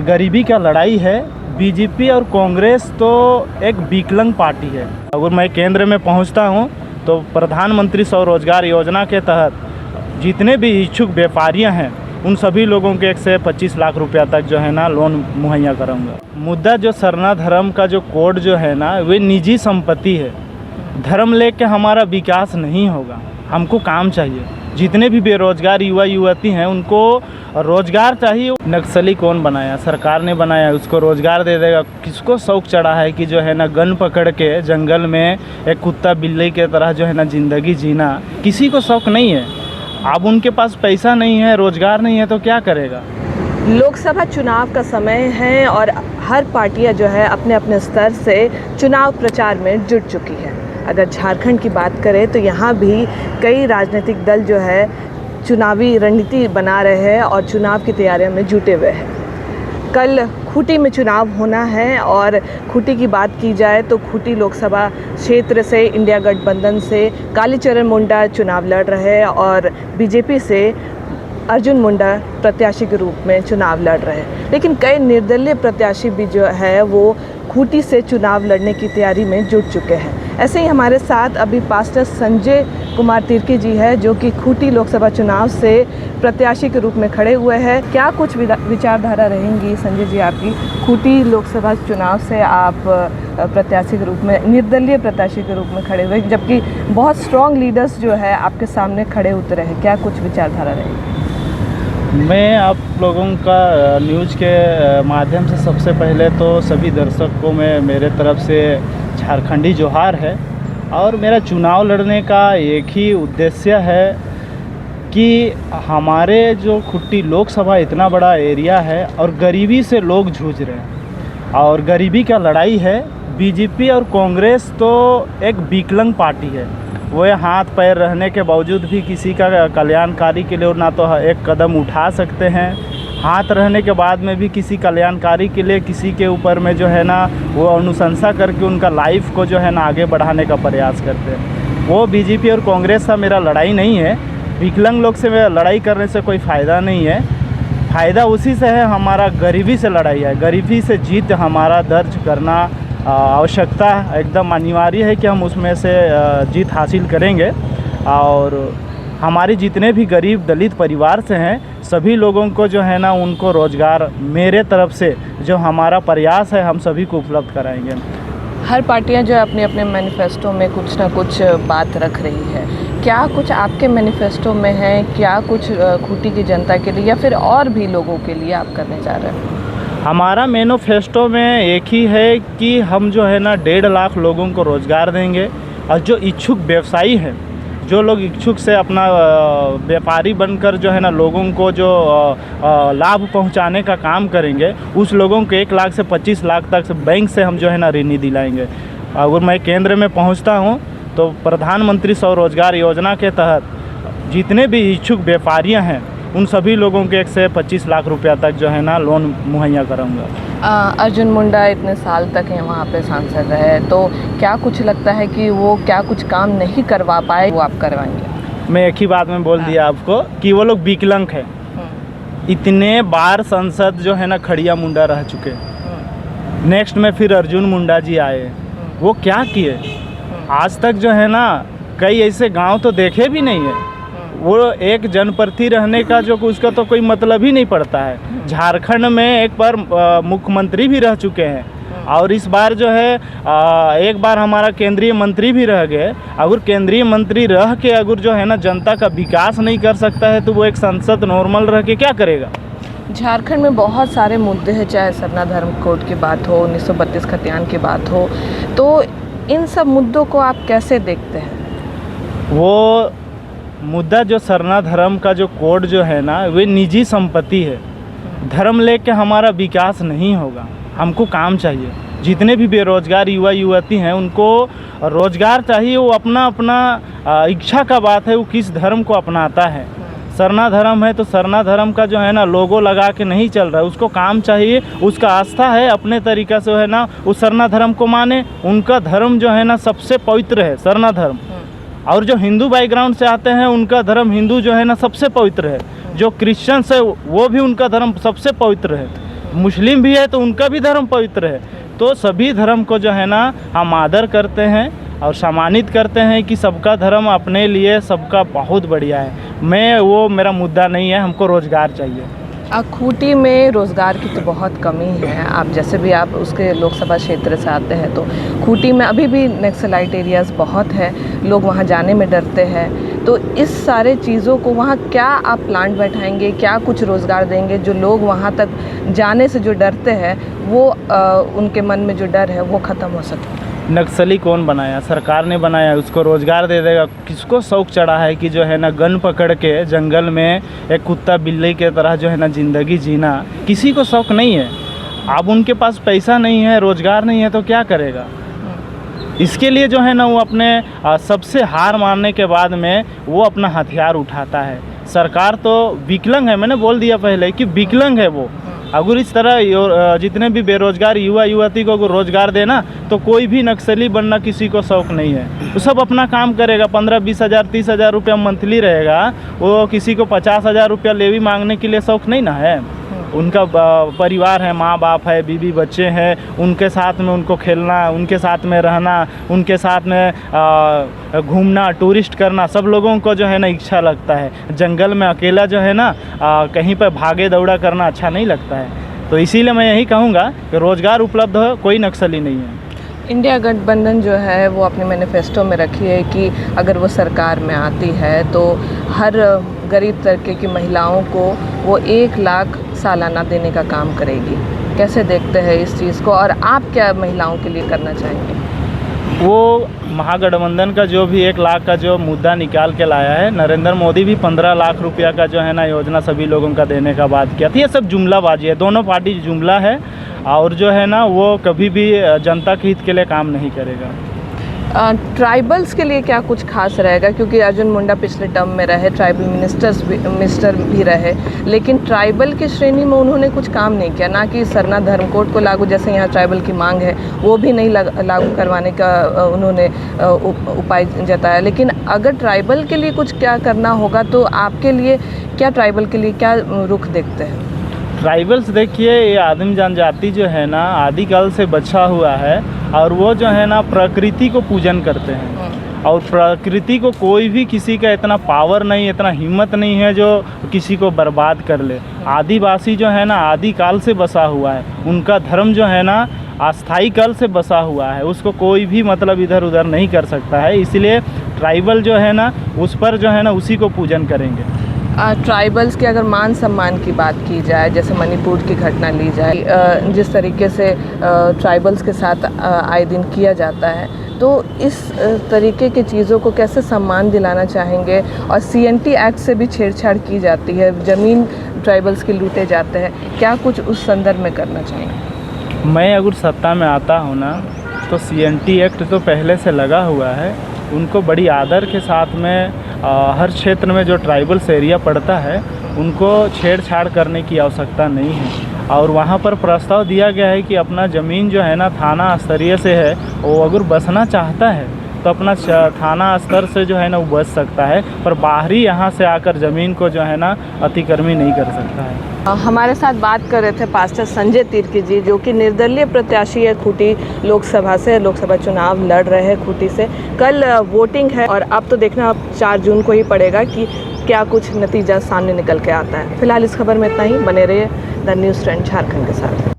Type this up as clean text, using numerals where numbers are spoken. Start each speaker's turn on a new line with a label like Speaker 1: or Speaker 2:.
Speaker 1: गरीबी का लड़ाई है। बीजेपी और कांग्रेस तो एक विकलांग पार्टी है। अगर मैं केंद्र में पहुंचता हूं तो प्रधानमंत्री स्वरोजगार योजना के तहत जितने भी इच्छुक व्यापारियां हैं उन सभी लोगों के 1 से 25 लाख रुपया तक जो है ना लोन मुहैया कराऊंगा। मुद्दा जो सरना धर्म का जो कोड जो है ना वे निजी संपत्ति है। धर्म लेके हमारा विकास नहीं होगा। हमको काम चाहिए। जितने भी बेरोजगार युवा युवती हैं उनको रोजगार चाहिए। नक्सली कौन बनाया? सरकार ने बनाया। उसको रोजगार दे देगा। किसको शौक चढ़ा है कि जो है ना गन पकड़ के जंगल में एक कुत्ता बिल्ली के तरह जो है ना ज़िंदगी जीना? किसी को शौक नहीं है। अब उनके पास पैसा नहीं है, रोजगार नहीं है तो क्या करेगा?
Speaker 2: लोकसभा चुनाव का समय है और हर पार्टियां जो है अपने अपने स्तर से चुनाव प्रचार में जुट चुकी है। अगर झारखंड की बात करें तो यहाँ भी कई राजनीतिक दल जो है चुनावी रणनीति बना रहे हैं और चुनाव की तैयारियों में जुटे हुए हैं। कल खूंटी में चुनाव होना है और खूंटी की बात की जाए तो खूंटी लोकसभा क्षेत्र से इंडिया गठबंधन से कालीचरण मुंडा चुनाव लड़ रहे हैं और बीजेपी से अर्जुन मुंडा प्रत्याशी के रूप में चुनाव लड़ रहे हैं। लेकिन कई निर्दलीय प्रत्याशी भी जो है वो खूंटी से चुनाव लड़ने की तैयारी में जुट चुके हैं। ऐसे ही हमारे साथ अभी पास्टर संजय कुमार तिर्की जी है जो कि खूंटी लोकसभा चुनाव से प्रत्याशी के रूप में खड़े हुए हैं। क्या कुछ विचारधारा रहेंगी संजय जी आपकी? खूंटी लोकसभा चुनाव से आप प्रत्याशी के रूप में, निर्दलीय प्रत्याशी के रूप में खड़े हुए, जबकि बहुत स्ट्रॉन्ग लीडर्स जो है आपके सामने खड़े उतरे हैं। क्या कुछ विचारधारा रहेगी?
Speaker 1: मैं आप लोगों का न्यूज़ के माध्यम से सबसे पहले तो सभी दर्शक को मैं मेरे तरफ से झारखंडी जोहार है। और मेरा चुनाव लड़ने का एक ही उद्देश्य है कि हमारे जो खूंटी लोकसभा इतना बड़ा एरिया है और गरीबी से लोग जूझ रहे हैं और गरीबी का लड़ाई है। बीजेपी और कांग्रेस तो एक विकलांग पार्टी है। वो हाथ पैर रहने के बावजूद भी किसी का कल्याणकारी के लिए ना तो एक कदम उठा सकते हैं, हाथ रहने के बाद में भी किसी कल्याणकारी के लिए किसी के ऊपर में जो है ना वो अनुशंसा करके उनका लाइफ को जो है ना आगे बढ़ाने का प्रयास करते हैं। वो बीजेपी और कांग्रेस का मेरा लड़ाई नहीं है। विकलांग लोग से मेरा लड़ाई करने से कोई फ़ायदा नहीं है। फ़ायदा उसी से है, हमारा गरीबी से लड़ाई है। गरीबी से जीत हमारा दर्ज करना आवश्यकता एकदम अनिवार्य है कि हम उसमें से जीत हासिल करेंगे। और हमारे जितने भी गरीब दलित परिवार से हैं सभी लोगों को जो है ना उनको रोज़गार मेरे तरफ से जो हमारा प्रयास है हम सभी को उपलब्ध कराएंगे।
Speaker 2: हर पार्टियां जो अपने अपने मैनिफेस्टो में कुछ ना कुछ बात रख रही है। क्या कुछ आपके मैनिफेस्टो में है? क्या कुछ खूंटी की जनता के लिए या फिर और भी लोगों के लिए आप करने जा रहे हैं?
Speaker 1: हमारा मैनिफेस्टो में एक ही है कि हम जो है ना 1.5 लाख लोगों को रोज़गार देंगे और जो इच्छुक व्यवसायी हैं, जो लोग इच्छुक से अपना व्यापारी बनकर जो है ना लोगों को जो लाभ पहुंचाने का काम करेंगे, उस लोगों को 1 लाख से 25 लाख तक बैंक से हम जो है ना ऋण दिलाएंगे। अगर मैं केंद्र में पहुंचता हूं तो प्रधानमंत्री स्वरोजगार योजना के तहत जितने भी इच्छुक व्यापारियां हैं उन सभी लोगों के 1 से 25 लाख रुपया तक जो है ना लोन मुहैया कराऊंगा।
Speaker 2: अर्जुन मुंडा इतने साल तक हैं वहाँ पे सांसद रहे, तो क्या कुछ लगता है कि वो क्या कुछ काम नहीं करवा पाए वो आप करवाएंगे?
Speaker 1: मैं एक ही बात में बोल दिया आपको कि वो लोग विकलांग हैं। इतने बार सांसद जो है ना खड़िया मुंडा रह चुके। नेक्स्ट में फिर अर्जुन मुंडा जी आए, वो क्या किए? आज तक जो है ना कई ऐसे गांव तो देखे भी नहीं है। वो एक जनप्रति रहने का जो उसका तो कोई मतलब ही नहीं पड़ता है। झारखंड में एक बार मुख्यमंत्री भी रह चुके हैं और इस बार जो है एक बार हमारा केंद्रीय मंत्री भी रह गए। अगर केंद्रीय मंत्री रह के अगर जो है ना जनता का विकास नहीं कर सकता है तो वो एक सांसद नॉर्मल रह के क्या करेगा?
Speaker 2: झारखंड में बहुत सारे मुद्दे हैं, चाहे सरना धर्म कोड की बात हो, 1932 खतियान की बात हो, तो इन सब मुद्दों को आप कैसे देखते हैं?
Speaker 1: वो मुद्दा जो सरना धर्म का जो कोड जो है ना वे निजी संपत्ति है। धर्म लेके हमारा विकास नहीं होगा। हमको काम चाहिए। जितने भी बेरोजगार युवा युवती हैं उनको रोजगार चाहिए। वो अपना अपना इच्छा का बात है वो किस धर्म को अपनाता है। सरना धर्म है तो सरना धर्म का जो है ना लोगो लगा के नहीं चल रहा है। उसको काम चाहिए, उसका आस्था है, अपने तरीक़ा से है ना उस सरना धर्म को माने। उनका धर्म जो है ना सबसे पवित्र है सरना धर्म। और जो हिंदू बैकग्राउंड से आते हैं उनका धर्म हिंदू जो है ना सबसे पवित्र है। जो क्रिश्चियंस है वो भी उनका धर्म सबसे पवित्र है। मुस्लिम भी है तो उनका भी धर्म पवित्र है। तो सभी धर्म को जो है ना हम आदर करते हैं और सम्मानित करते हैं कि सबका धर्म अपने लिए सबका बहुत बढ़िया है। वो मेरा मुद्दा नहीं है, हमको रोज़गार चाहिए।
Speaker 2: खूंटी में रोज़गार की तो बहुत कमी है। आप जैसे भी आप उसके लोकसभा क्षेत्र से आते हैं तो खूंटी में अभी भी नक्सलाइट एरियाज़ बहुत है, लोग वहाँ जाने में डरते हैं। तो इस सारे चीज़ों को वहाँ क्या आप प्लांट बैठाएंगे, क्या कुछ रोज़गार देंगे जो लोग वहाँ तक जाने से जो डरते हैं वो उनके मन में जो डर है वो ख़त्म हो सके?
Speaker 1: नक्सली कौन बनाया? सरकार ने बनाया, उसको रोज़गार दे देगा। किसको शौक़ चढ़ा है कि जो है ना गन पकड़ के जंगल में एक कुत्ता बिल्ली के तरह जो है ना ज़िंदगी जीना? किसी को शौक़ नहीं है। अब उनके पास पैसा नहीं है, रोज़गार नहीं है तो क्या करेगा? इसके लिए जो है ना वो अपने सबसे हार मानने के बाद में वो अपना हथियार उठाता है। सरकार तो विकलांग है, मैंने बोल दिया पहले कि विकलांग है वो। अगर इस तरह जितने भी बेरोज़गार युवा युवती को अगर रोज़गार देना तो कोई भी नक्सली बनना किसी को शौक़ नहीं है। तो सब अपना काम करेगा। 15-20 हज़ार 30 हज़ार रुपया मंथली रहेगा, वो किसी को 50 हज़ार रुपया लेवी मांगने के लिए शौक़ नहीं ना है। उनका परिवार है, माँ बाप है, बीवी बच्चे हैं, उनके साथ में उनको खेलना, उनके साथ में रहना, उनके साथ में घूमना, टूरिस्ट करना, सब लोगों को जो है ना इच्छा लगता है। जंगल में अकेला जो है ना कहीं पर भागे दौड़ा करना अच्छा नहीं लगता है। तो इसीलिए मैं यही कहूँगा कि रोज़गार उपलब्ध हो, कोई नक्सली नहीं है।
Speaker 2: इंडिया गठबंधन जो है वो अपने मैनिफेस्टो में रखी है कि अगर वो सरकार में आती है तो हर गरीब तबके की महिलाओं को वो 1 लाख सालाना देने का काम करेगी। कैसे देखते हैं इस चीज़ को और आप क्या महिलाओं के लिए करना चाहेंगे?
Speaker 1: वो महागठबंधन का जो भी 1 लाख का जो मुद्दा निकाल के लाया है, नरेंद्र मोदी भी 15 लाख रुपया का जो है ना योजना सभी लोगों का देने का बात किया था। ये सब जुमलाबाजी है, दोनों पार्टी जुमला है और जो है ना वो कभी भी जनता के हित के लिए काम नहीं करेगा।
Speaker 2: ट्राइबल्स के लिए क्या कुछ खास रहेगा? क्योंकि अर्जुन मुंडा पिछले टर्म में रहे, ट्राइबल मिनिस्टर भी रहे, लेकिन ट्राइबल की श्रेणी में उन्होंने कुछ काम नहीं किया। ना कि सरना धर्म कोड को लागू, जैसे यहाँ ट्राइबल की मांग है, वो भी नहीं लागू करवाने का उन्होंने उपाय जताया। लेकिन अगर ट्राइबल के लिए कुछ क्या करना होगा तो आपके लिए क्या, ट्राइबल के लिए क्या रुख देखते हैं?
Speaker 1: ट्राइबल्स देखिए, ये आदिम जनजाति जो है ना आदिकाल से बचा हुआ है और वो जो है ना प्रकृति को पूजन करते हैं और प्रकृति को कोई भी किसी का इतना पावर नहीं, इतना हिम्मत नहीं है जो किसी को बर्बाद कर ले। आदिवासी जो है ना आदिकाल से बसा हुआ है, उनका धर्म जो है ना अस्थाई काल से बसा हुआ है, उसको कोई भी मतलब इधर उधर नहीं कर सकता है। इसलिए ट्राइबल जो है ना उस पर जो है ना उसी को पूजन करेंगे।
Speaker 2: ट्राइबल्स के अगर मान सम्मान की बात की जाए, जैसे मणिपुर की घटना ली जाए, जिस तरीके से ट्राइबल्स के साथ आए दिन किया जाता है, तो इस तरीके की चीज़ों को कैसे सम्मान दिलाना चाहेंगे? और CNT एक्ट से भी छेड़छाड़ की जाती है, ज़मीन ट्राइबल्स के लूटे जाते हैं, क्या कुछ उस संदर्भ में करना चाहेंगे?
Speaker 1: मैं अगर सत्ता में आता हूँ ना तो CNT एक्ट तो पहले से लगा हुआ है, उनको बड़ी आदर के साथ में हर क्षेत्र में जो ट्राइबल्स एरिया पड़ता है उनको छेड़छाड़ करने की आवश्यकता नहीं है। और वहाँ पर प्रस्ताव दिया गया है कि अपना ज़मीन जो है ना थाना स्तरीय से है, वो अगर बसना चाहता है तो अपना थाना स्तर से जो है ना वो बच सकता है, पर बाहरी यहाँ से आकर ज़मीन को जो है ना अतिक्रमण नहीं कर सकता है।
Speaker 2: हमारे साथ बात कर रहे थे पास्टर संजय तिर्की जी, जो कि निर्दलीय प्रत्याशी है खूंटी लोकसभा से, लोकसभा चुनाव लड़ रहे हैं खूंटी से। कल वोटिंग है और अब तो देखना अब 4 जून को ही पड़ेगा कि क्या कुछ नतीजा सामने निकल के आता है। फिलहाल इस खबर में इतना ही। बने रहिए द न्यूज़ ट्रेंड झारखंड के साथ।